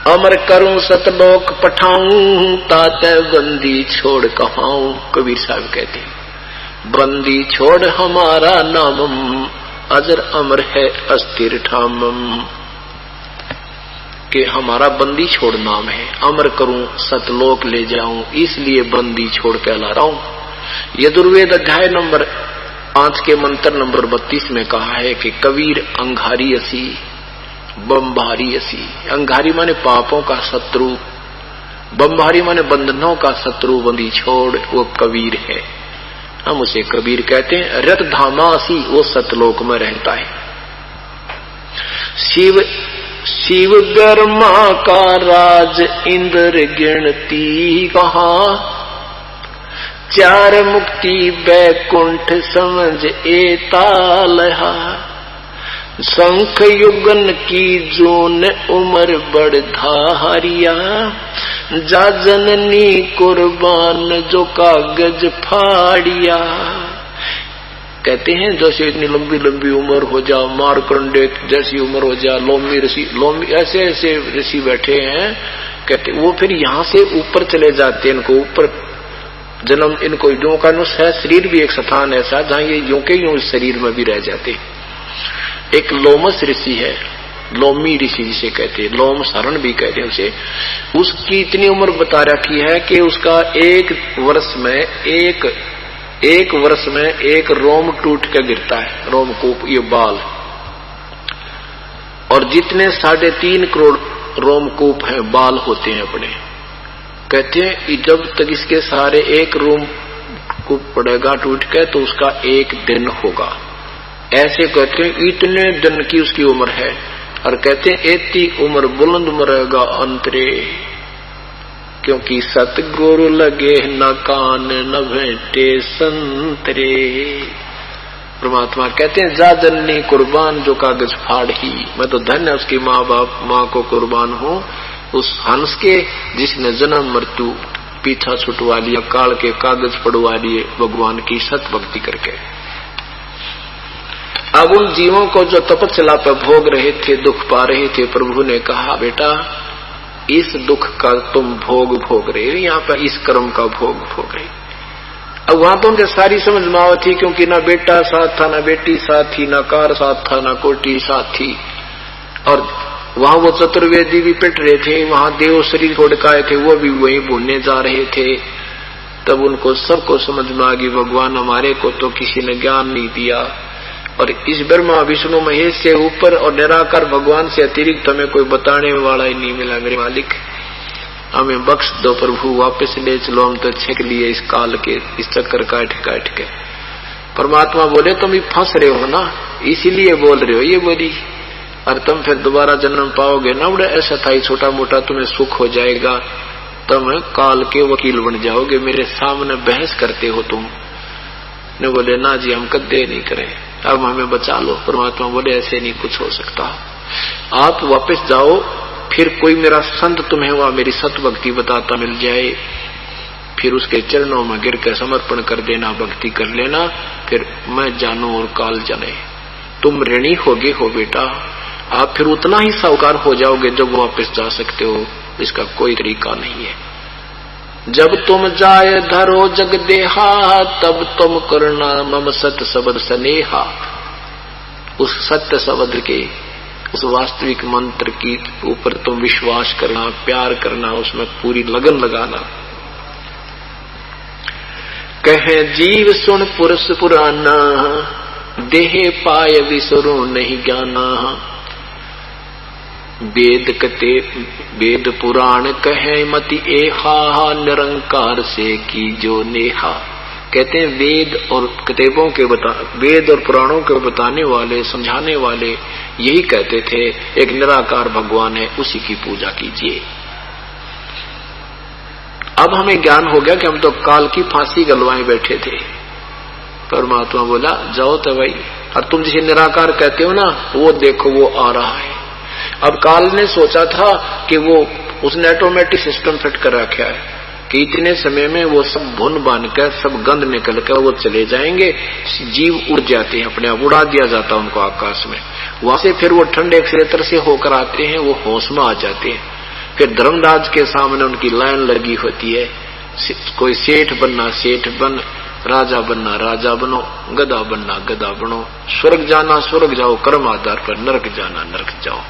अमर करूं सतलोक पठाऊं, ताते बंदी छोड़ कहाऊं। कबीर साहब कहते हैं बंदी छोड़ हमारा नामम, अजर अमर है अस्थिर ठामम। कि हमारा बंदी छोड़ नाम है, अमर करूं सतलोक ले जाऊं, इसलिए बंदी छोड़ कहला रहा हूं। यजुर्वेद अध्याय नंबर 5 के मंत्र नंबर 32 में कहा है कि कबीर अंगारी असी बम्भारी असी। अंगारी माने पापों का शत्रु, बम्भारी माने बंधनों का शत्रु, बंदी छोड़ वो कबीर है, हम उसे कबीर कहते हैं। रत धामासी वो सतलोक में रहता है। शिव गर्मा का राज इंद्र गिनती कहाँ, चार मुक्ति बैकुंठ समझ एतालहा। शंख युगन की जून उम्र बड़ धारिया, जा जननी कुर्बान जो कागज फाड़िया। कहते हैं जैसे इतनी लंबी लंबी उम्र हो जा, मारकंडे जैसी उम्र हो जा, लोमी ऋषि, लोमी ऐसे ऐसे ऋषि बैठे हैं। कहते वो फिर यहाँ से ऊपर चले जाते हैं, इनको ऊपर जन्म, इनको यूं का है। शरीर भी एक स्थान ऐसा जहाँ ये यूं के यूं इस शरीर में भी रह जाते। एक लोमस ऋषि है, लोमी ऋषि जिसे कहते हैं, लोम शरण भी कहते हैं उसे। उसकी इतनी उम्र बता रखी है कि उसका एक वर्ष में एक रोम टूट के गिरता है, रोमकूप, ये बाल। और जितने 3.5 करोड़ रोमकूप हैं, बाल होते हैं अपने। कहते हैं जब तक इसके सारे एक रोमकूप पड़ेगा टूट के तो उसका एक दिन होगा। ऐसे कहते हैं इतने दिन की उसकी उम्र है। और कहते हैं एती उम्र बुलंद मरेगा अंतरे, क्योंकि सतगुरु लगे न कान न भेंटे संतरे। परमात्मा कहते हैं जा जननी कुर्बान जो कागज फाड़ ही। मैं तो धन्य उसकी माँ को कुर्बान हूँ, उस हंस के जिसने जन्म मृत्यु पीछा छुटवा लिया, काल के कागज पड़वा लिए भगवान की सत भक्ति करके। अब उन जीवों को जो तपस्या पर भोग रहे थे, दुख पा रहे थे, प्रभु ने कहा बेटा इस दुख का तुम भोग रहे हो, यहाँ पर इस कर्म का भोग रहे। अब वहां तो उनके सारी समझ में आवत थी, क्योंकि ना बेटा साथ था, ना बेटी साथ थी, ना कार साथ था, ना कोटी साथ थी। और वहां वो चतुर्वेदी भी पिट रहे थे, वहां देव शरीर छोड़ के आए थे, वो भी वही भूलने जा रहे थे। तब उनको सबको समझ में आ गई भगवान हमारे को तो किसी ने ज्ञान नहीं दिया, और इस ब्रह्मा विष्णु महेश से ऊपर और निराकार भगवान से अतिरिक्त हमें कोई बताने वाला ही नहीं मिला। मेरे मालिक हमें बख्श दो प्रभु, वापस ले चलो, हम तो छेक लिए इस काल के इस चक्कर काट के। परमात्मा बोले तुम भी फंस रहे हो ना, इसीलिए बोल रहे हो ये बोली, और तुम फिर दोबारा जन्म पाओगे ना, बड़ा ऐसा था ही छोटा मोटा तुम्हें सुख हो जाएगा, तुम काल के वकील बन जाओगे, मेरे सामने बहस करते हो तुम। ने बोले ना जी हम कदे नहीं करें, अब हमें बचा लो। परमात्मा बोले ऐसे नहीं कुछ हो सकता, आप वापस जाओ, फिर कोई मेरा संत तुम्हें वहां मेरी सत भक्ति बताता मिल जाए, फिर उसके चरणों में गिर कर समर्पण कर देना, भक्ति कर लेना, फिर मैं जानू और काल जाने। तुम ऋणी होगे हो बेटा, आप फिर उतना ही साहूकार हो जाओगे जब वापस जा सकते हो, इसका कोई तरीका नहीं है। जब तुम जाए धरो जग देहा, तब तुम करना मम सत्य शब्द स्नेहा। उस सत्य शब्द के, उस वास्तविक मंत्र की ऊपर तुम विश्वास करना, प्यार करना, उसमें पूरी लगन लगाना। कहे जीव सुन पुरुष पुराना, देह पाय विसरो नहीं ज्ञाना। वेद पुराण कहे मति एहा, निरंकार से की जो नेहा। कहते हैं वेद और किताबों के वेद और पुराणों के बताने वाले, समझाने वाले यही कहते थे एक निराकार भगवान है, उसी की पूजा कीजिए। अब हमें ज्ञान हो गया कि हम तो काल की फांसी गलवाए बैठे थे। परमात्मा बोला जाओ तो भाई, और तुम जिसे निराकार कहते हो ना, वो देखो वो आ रहा है। अब काल ने सोचा था कि वो उसने ऑटोमेटिक सिस्टम फिट कर रखा है कि इतने समय में वो सब भुन बांध कर, सब गंध निकल कर वो चले जाएंगे, जीव उड़ जाते हैं, अपने आप उड़ा दिया जाता है उनको आकाश में। वहां से फिर वो ठंडे क्षेत्र से होकर आते हैं, वो होश में आ जाते हैं, फिर धर्मराज के सामने उनकी लाइन लगी होती है, कोई सेठ बनना सेठ बन, राजा बनना राजा बनो, गधा बनना गधा बनो, स्वर्ग जाना स्वर्ग जाओ कर्म आधार पर, नरक जाना नरक जाओ।